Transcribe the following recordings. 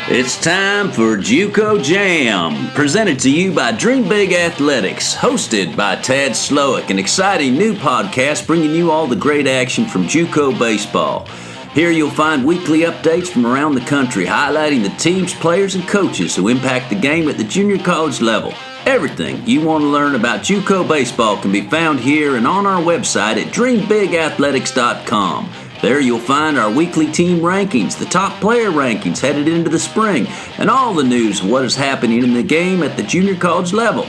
It's time for JUCO Jam, presented to you by Dream Big Athletics, hosted by Tad Slowick, an exciting new podcast bringing you all the great action from JUCO baseball. Here you'll find weekly updates from around the country, highlighting the teams, players, and coaches who impact the game at the junior college level. Everything you want to learn about JUCO baseball can be found here and on our website at dreambigathletics.com. There you'll find our weekly team rankings, the top player rankings headed into the spring, and all the news of what is happening in the game at the junior college level.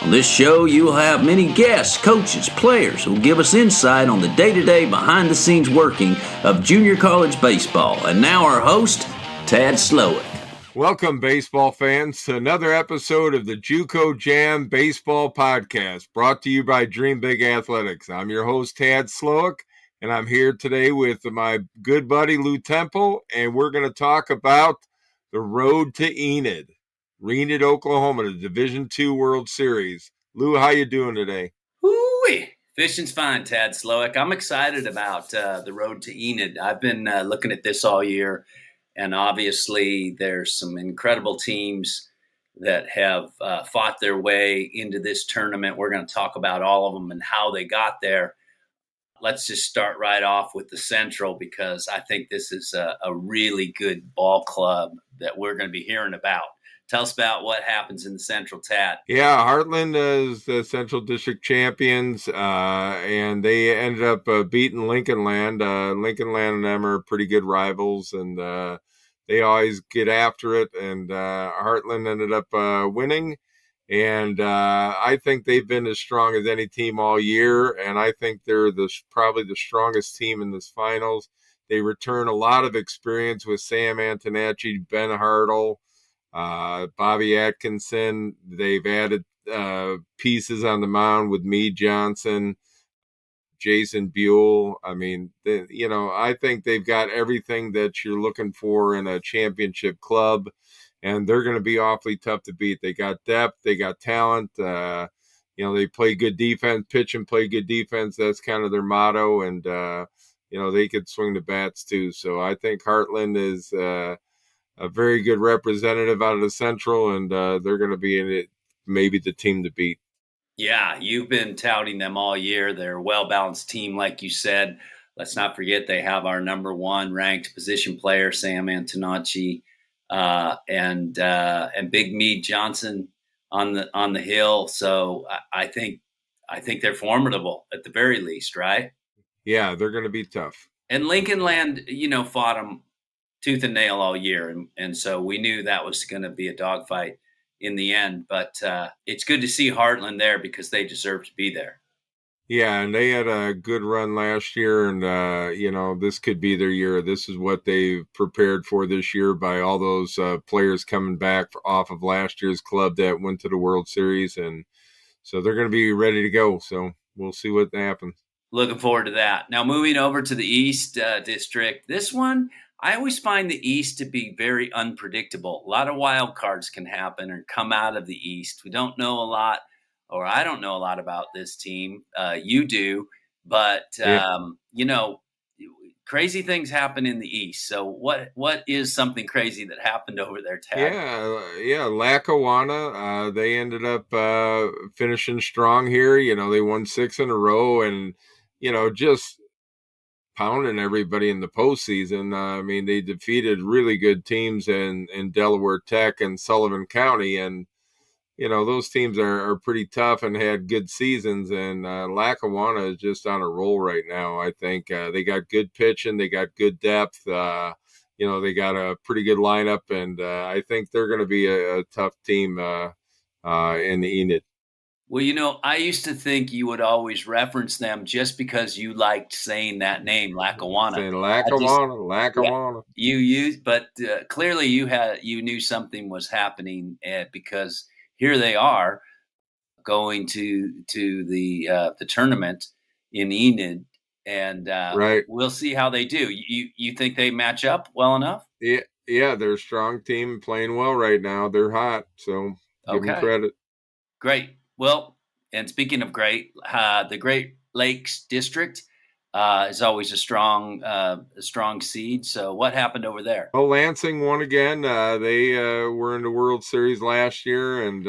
On this show, you will have many guests, coaches, players who will give us insight on the day-to-day, behind-the-scenes working of junior college baseball. And now our host, Tad Slowick. Welcome, baseball fans, to another episode of the JUCO Jam Baseball Podcast, brought to you by Dream Big Athletics. I'm your host, Tad Slowick, and I'm here today with my good buddy, Lou Temple, and we're going to talk about the road to Enid, Oklahoma, the Division II World Series. Lou, how you doing today? Woo-wee. Fishing's fine, Tad Slowick. I'm excited about the road to Enid. I've been looking at this all year, and obviously there's some incredible teams that have fought their way into this tournament. We're going to talk about all of them and how they got there. Let's just start right off with the Central, because I think this is a really good ball club that we're going to be hearing about. Tell us about what happens in the Central, Tad. Yeah, Heartland is the Central District champions, and they ended up beating Lincoln Land. Lincoln Land and them are pretty good rivals, and they always get after it, and Heartland ended up winning. And I think they've been as strong as any team all year, and I think they're probably the strongest team in this finals. They return a lot of experience with Sam Antonacci, Ben Hartle, Bobby Atkinson. They've added pieces on the mound with Meade Johnson, Jason Buell. I mean, I think they've got everything that you're looking for in a championship club. And they're going to be awfully tough to beat. They got depth, they got talent. They play good defense, pitch and play good defense. That's kind of their motto. And, they could swing the bats too. So I think Heartland is a very good representative out of the Central, and they're going to be in it, maybe the team to beat. Yeah, you've been touting them all year. They're a well-balanced team, like you said. Let's not forget they have our number one ranked position player, Sam Antonacci. And Big Meade Johnson on the hill. So I think they're formidable at the very least, right? Yeah, they're going to be tough. And Lincoln Land, fought them tooth and nail all year, and so we knew that was going to be a dogfight in the end. But it's good to see Heartland there because they deserve to be there. Yeah, and they had a good run last year, and, this could be their year. This is what they've prepared for this year by all those players coming back off of last year's club that went to the World Series, and so they're going to be ready to go. So we'll see what happens. Looking forward to that. Now, moving over to the East District, this one, I always find the East to be very unpredictable. A lot of wild cards can happen or come out of the East. We don't know a lot. Or I don't know a lot about this team. You do, but crazy things happen in the East. So what is something crazy that happened over there, Tad? Yeah. Lackawanna. They ended up finishing strong here. They won 6 in a row, and just pounding everybody in the postseason. They defeated really good teams in Delaware Tech and Sullivan County, and those teams are pretty tough and had good seasons, and Lackawanna is just on a roll right now. I think they got good pitching, they got good depth, they got a pretty good lineup, and I think they're going to be a tough team in Enid. Well, I used to think you would always reference them just because you liked saying that name, Lackawanna. Saying Lackawanna. Yeah, but clearly you knew something was happening because here they are going to the tournament in Enid, and right. We'll see how they do. You think they match up well enough? Yeah, they're a strong team, playing well right now. They're hot, so give them credit. Great. Well, and speaking of great, the Great Lakes District, is always a strong seed. So what happened over there? Oh, Lansing won again. They were in the World Series last year, and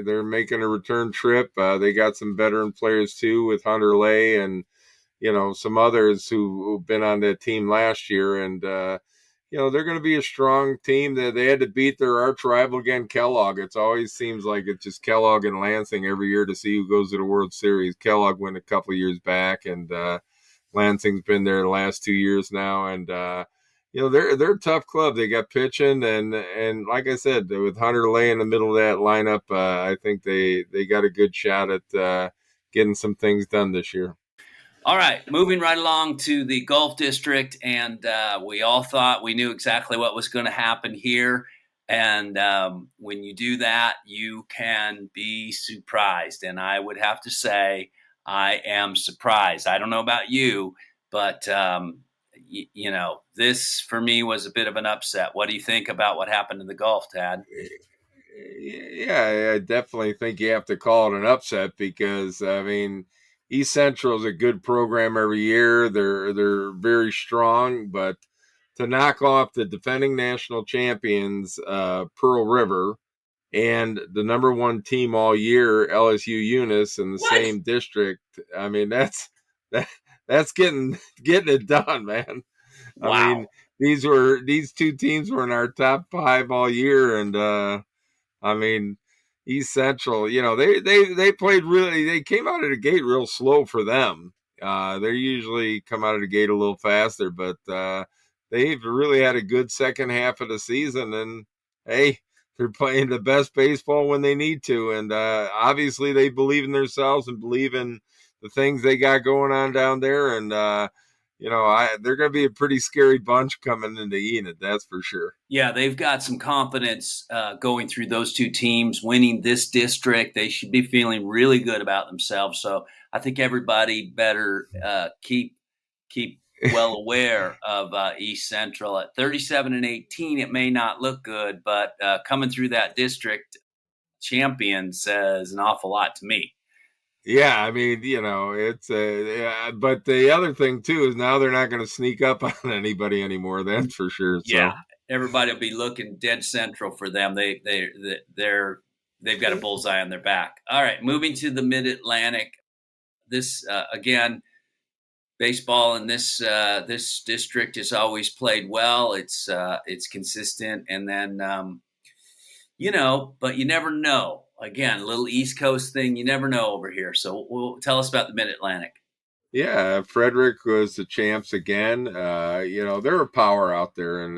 they're making a return trip. They got some veteran players too, with Hunter Lay and some others who've been on that team last year, and they're going to be a strong team. That they had to beat their arch rival again, Kellogg. It always seems like it's just Kellogg and Lansing every year to see who goes to the World Series. Kellogg went a couple of years back, and Lansing's been there the last 2 years now, and they're a tough club. They got pitching, and like I said, with Hunter Lay in the middle of that lineup, I think they got a good shot at getting some things done this year. All right, moving right along to the Gulf District, and we all thought we knew exactly what was going to happen here. And when you do that, you can be surprised. And I would have to say, I am surprised. I don't know about you, but this for me was a bit of an upset. What do you think about what happened in the Gulf, Tad? Yeah, I definitely think you have to call it an upset because I mean, East Central is a good program every year. They're very strong, but to knock off the defending national champions, Pearl River, and the number one team all year, LSU Eunice, in the What? same district, I mean that, that's getting it done, man. I mean, Wow. these two teams were in our top five all year, and I mean, East Central, they played really. They came out of the gate real slow for them. They usually come out of the gate a little faster, but they've really had a good second half of the season. And hey, they're playing the best baseball when they need to, and obviously they believe in themselves and believe in the things they got going on down there. And they're going to be a pretty scary bunch coming into Enid, that's for sure. Yeah, they've got some confidence going through those two teams, winning this district. They should be feeling really good about themselves. So I think everybody better keep well aware of East Central at 37-18. It may not look good, but coming through that district champion says an awful lot to me. Yeah, I mean, it's yeah, but the other thing too is now they're not going to sneak up on anybody anymore. That's for sure. Yeah, So, everybody will be looking dead central for them. They've got a bullseye on their back. All right, moving to the Mid Atlantic. This again, baseball in this district has always played well. It's consistent, and then but you never know. Again, little East Coast thing. You never know over here. So, tell us about the Mid Atlantic. yeah, Frederick was the champs again. They're a power out there in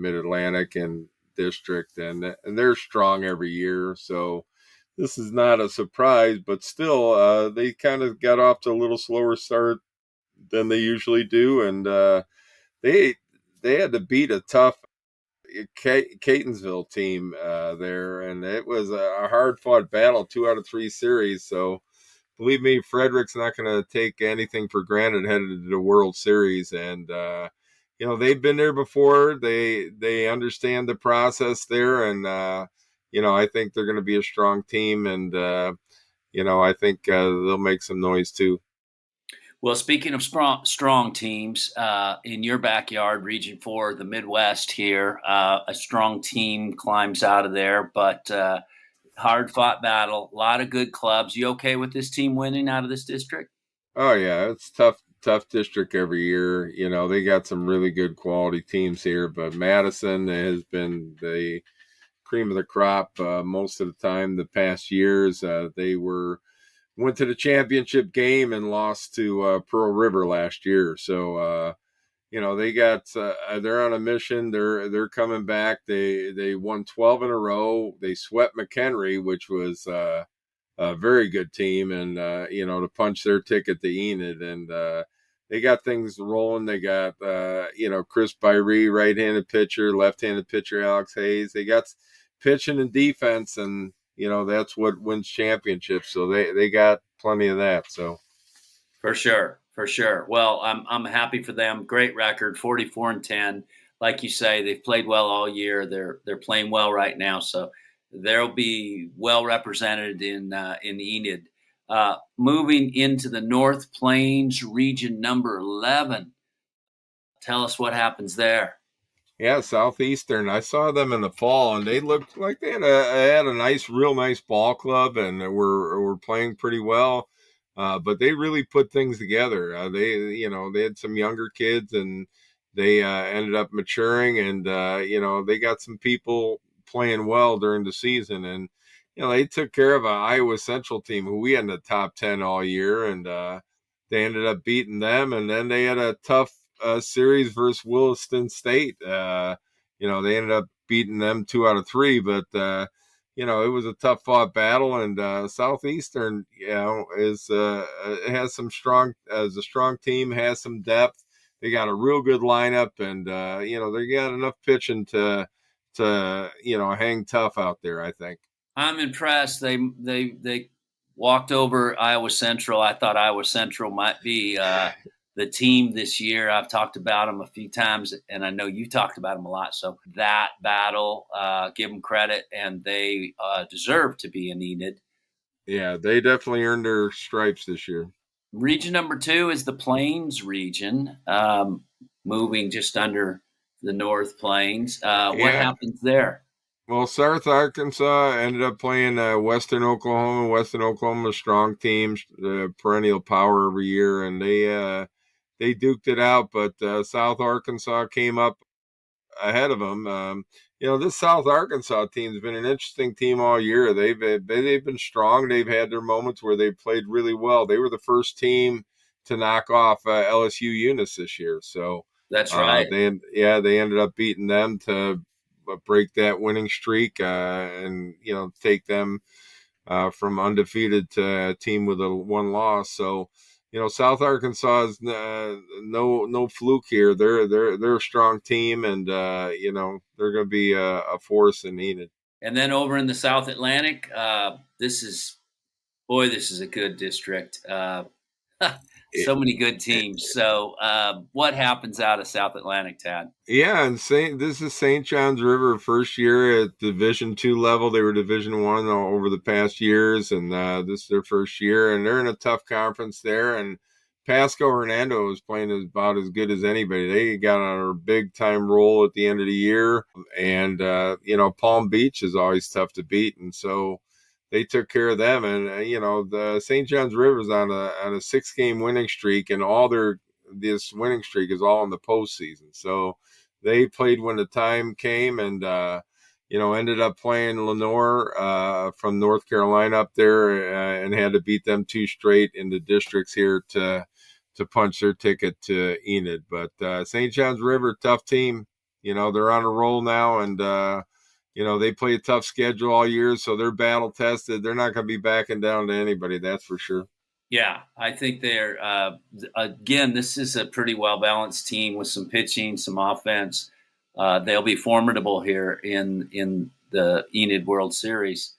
Mid Atlantic and district, and they're strong every year. So this is not a surprise, but still, they kind of got off to a little slower start than they usually do, and they they had to beat a tough Catonsville team there, and it was a hard fought battle, 2 out of 3 series. So believe me, Frederick's not going to take anything for granted headed to the World Series, and they've been there before. They understand the process there, and I think they're going to be a strong team, and I think they'll make some noise too. Well, speaking of strong teams, in your backyard, Region 4, the Midwest here, a strong team climbs out of there, but hard fought battle, a lot of good clubs. You okay with this team winning out of this district? Oh yeah, it's tough district every year. They got some really good quality teams here, but Madison has been the cream of the crop most of the time the past years. They went to the championship game and lost to Pearl River last year. So they're on a mission. They're coming back. They won 12 in a row. They swept McHenry, which was a very good team, and to punch their ticket to Enid, and they got things rolling. They got Chris Byree, right-handed pitcher, left-handed pitcher Alex Hayes. They got pitching and defense, and that's what wins championships. So they got plenty of that. So For sure, for sure. Well, I'm happy for them. Great record, 44-10. Like you say, they've played well all year. They're playing well right now, so they'll be well represented in Enid. Moving into the North Plains region number 11. Tell us what happens there. Yeah, Southeastern. I saw them in the fall, and they looked like they had a nice, real nice ball club, and were playing pretty well. But they really put things together. They had some younger kids, and they ended up maturing, and they got some people playing well during the season, and they took care of a Iowa Central team who we had in the top 10 all year, and they ended up beating them, and then they had a tough series versus Williston State. They ended up beating them 2 out of 3, but it was a tough fought battle. And Southeastern, is has some strong as a strong team, has some depth. They got a real good lineup, and they got enough pitching to hang tough out there, I think. I'm impressed. They walked over Iowa Central. I thought Iowa Central might be the team this year. I've talked about them a few times, and I know you talked about them a lot. So that battle, give them credit, and they deserve to be in Enid. Yeah, they definitely earned their stripes this year. Region number 2 is the Plains region, moving just under the North Plains. What Yeah. happens there? Well, South Arkansas ended up playing Western Oklahoma. Western Oklahoma, strong team, perennial power every year, and they duked it out. But South Arkansas came up ahead of them. This South Arkansas team's been an interesting team all year. They've been strong. They've had their moments where they played really well. They were the first team to knock off LSU Eunice this year. So That's right. they ended up beating them to break that winning streak and take them from undefeated to a team with a one loss. So South Arkansas is no fluke here. They're a strong team, and they're going to be a force in Enid. And then over in the South Atlantic, this is a good district. So many good teams. So, what happens out of South Atlantic, Tad? Yeah, and this is St. John's River first year at Division II level. They were Division I over the past years, and this is their first year, and they're in a tough conference there. And Pasco Hernando is playing about as good as anybody. They got on a big time roll at the end of the year, and Palm Beach is always tough to beat, and so they took care of them. And the St. John's River is on a 6-game winning streak, and this winning streak is all in the postseason. So they played when the time came, and ended up playing Lenore from North Carolina up there, and had to beat them 2 straight in the districts here to punch their ticket to Enid. But St. John's River, tough team. They're on a roll now, and they play a tough schedule all year, so they're battle tested. They're not going to be backing down to anybody, that's for sure. Yeah, I think they're again. This is a pretty well balanced team with some pitching, some offense. They'll be formidable here in the Enid World Series.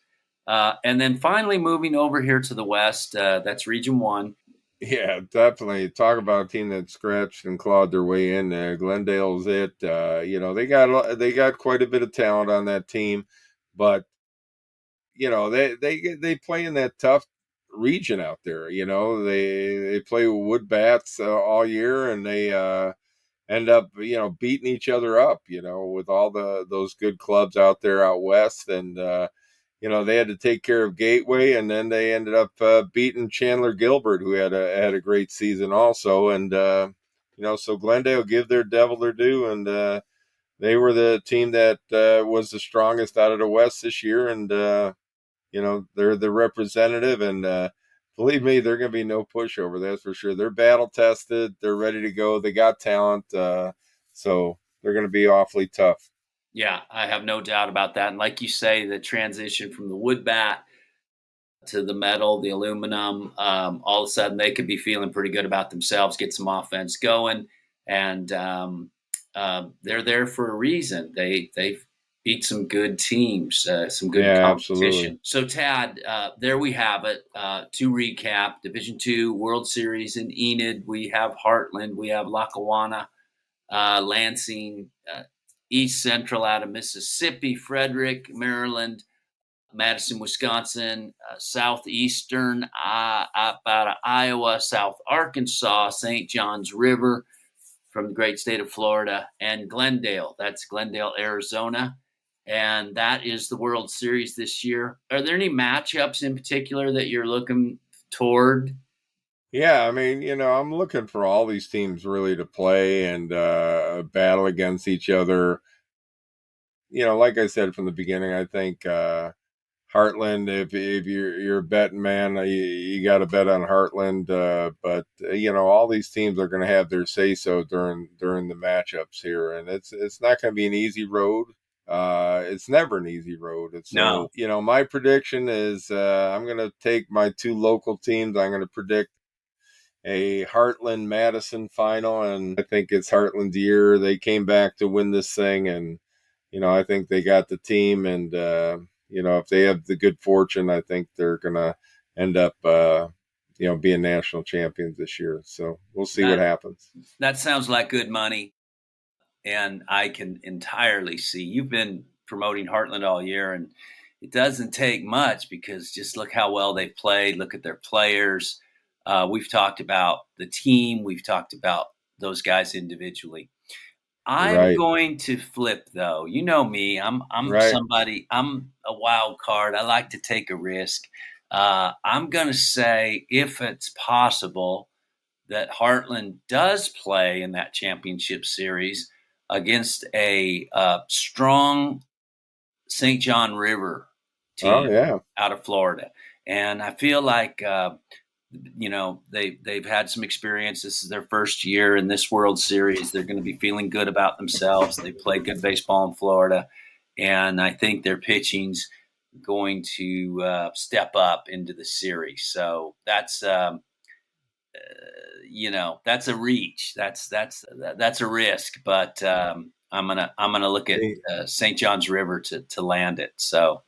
And then finally moving over here to the West, that's Region 1. Yeah, definitely. Talk about a team that scratched and clawed their way in there. Glendale's it. They got quite a bit of talent on that team, but they play in that tough region out there. They play with wood bats all year, and they end up beating each other up. With all those good clubs out there out west, and they had to take care of Gateway, and then they ended up beating Chandler Gilbert, who had a great season also. And so Glendale give their devil their due, and they were the team that was the strongest out of the West this year, and they're the representative, and believe me, they're going to be no pushover. That's for sure. They're battle tested. They're ready to go. They got talent, so they're going to be awfully tough. Yeah, I have no doubt about that. And like you say, the transition from the wood bat to the metal, the aluminum, all of a sudden they could be feeling pretty good about themselves, get some offense going, and they're there for a reason. They've beat some good teams, some good Yeah, absolutely. competition. So Tad, there we have it. To recap, Division II World Series in Enid. We have Heartland. We have Lackawanna, Lansing, East Central out of Mississippi, Frederick, Maryland. Madison, Wisconsin, southeastern, about Iowa, South Arkansas, St. Johns River from the great state of Florida, and Glendale. That's Glendale, Arizona. And that is the World Series this year. Are there any matchups in particular that you're looking toward? Yeah, I mean, I'm looking for all these teams really to play and battle against each other. Like I said from the beginning, I think Heartland. If you're a betting man, you got to bet on Heartland. But all these teams are going to have their say so during the matchups here, and it's not going to be an easy road. It's never an easy road. And so, No. my prediction is I'm going to take my two local teams. I'm going to predict a Heartland Madison final, and I think it's Heartland's year. They came back to win this thing, and I think they got the team, and if they have the good fortune, I think they're gonna end up being national champions this year. So we'll see what happens. That sounds like good money, and I can entirely see you've been promoting Heartland all year, and it doesn't take much because just look how well they've played. Look at their players. We've talked about the team. We've talked about those guys individually. I'm Right. going to flip though. You know me. I'm Right. somebody. I'm a wild card. I like to take a risk. I'm going to say if it's possible that Heartland does play in that championship series against a strong St. John River Oh team yeah. out of Florida, and I feel like they've had some experience. This is their first year in this World Series. They're going to be feeling good about themselves. They play good baseball in Florida, and I think their pitching's going to step up into the series. So that's that's a reach. That's a risk, but I'm gonna look at Hey, St. John's River to land it. So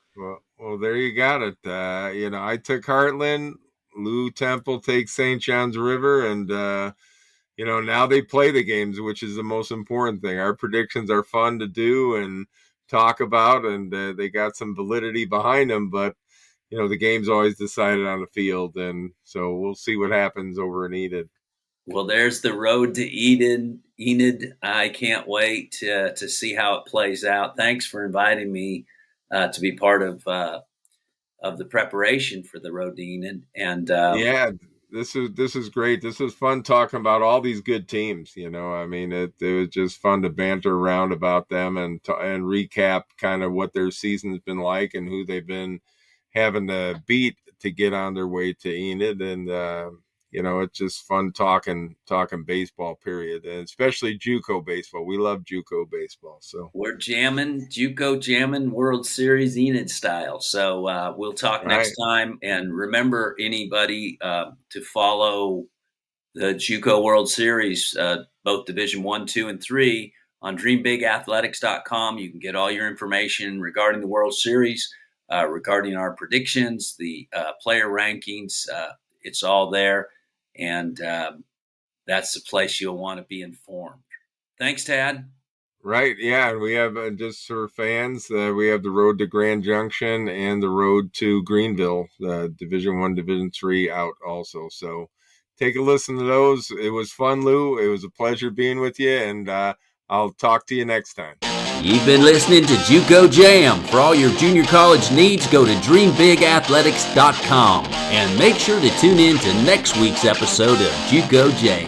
well, there you got it. I took Heartland. Lou Temple takes St. John's River, and now they play the games, which is the most important thing. Our predictions are fun to do and talk about, and they got some validity behind them. But the game's always decided on the field, and so we'll see what happens over in Enid. well, there's the road to Eden. Enid, I can't wait to see how it plays out. Thanks for inviting me to be part of the preparation for the road to Enid. And Yeah, this is great. This is fun talking about all these good teams. I mean, it was just fun to banter around about them and recap kind of what their season's been like and who they've been having to beat to get on their way to Enid. And it's just fun talking baseball. Period, and especially JUCO baseball. We love JUCO baseball. So we're jamming, JUCO jamming World Series Enid style. So we'll talk next right, time. And remember, anybody to follow the JUCO World Series, both Division 1, 2, and 3 on dreambigathletics.com. You can get all your information regarding the World Series, regarding our predictions, the player rankings. It's all there. And that's the place you'll want to be informed. Thanks, Tad. right, yeah. And we have just for fans, we have the road to Grand Junction and the road to Greenville, Division 1, Division 3 out also. So take a listen to those. It was fun, Lou. It was a pleasure being with you, and I'll talk to you next time. You've been listening to JUCO Jam. For all your junior college needs, go to dreambigathletics.com and make sure to tune in to next week's episode of JUCO Jam.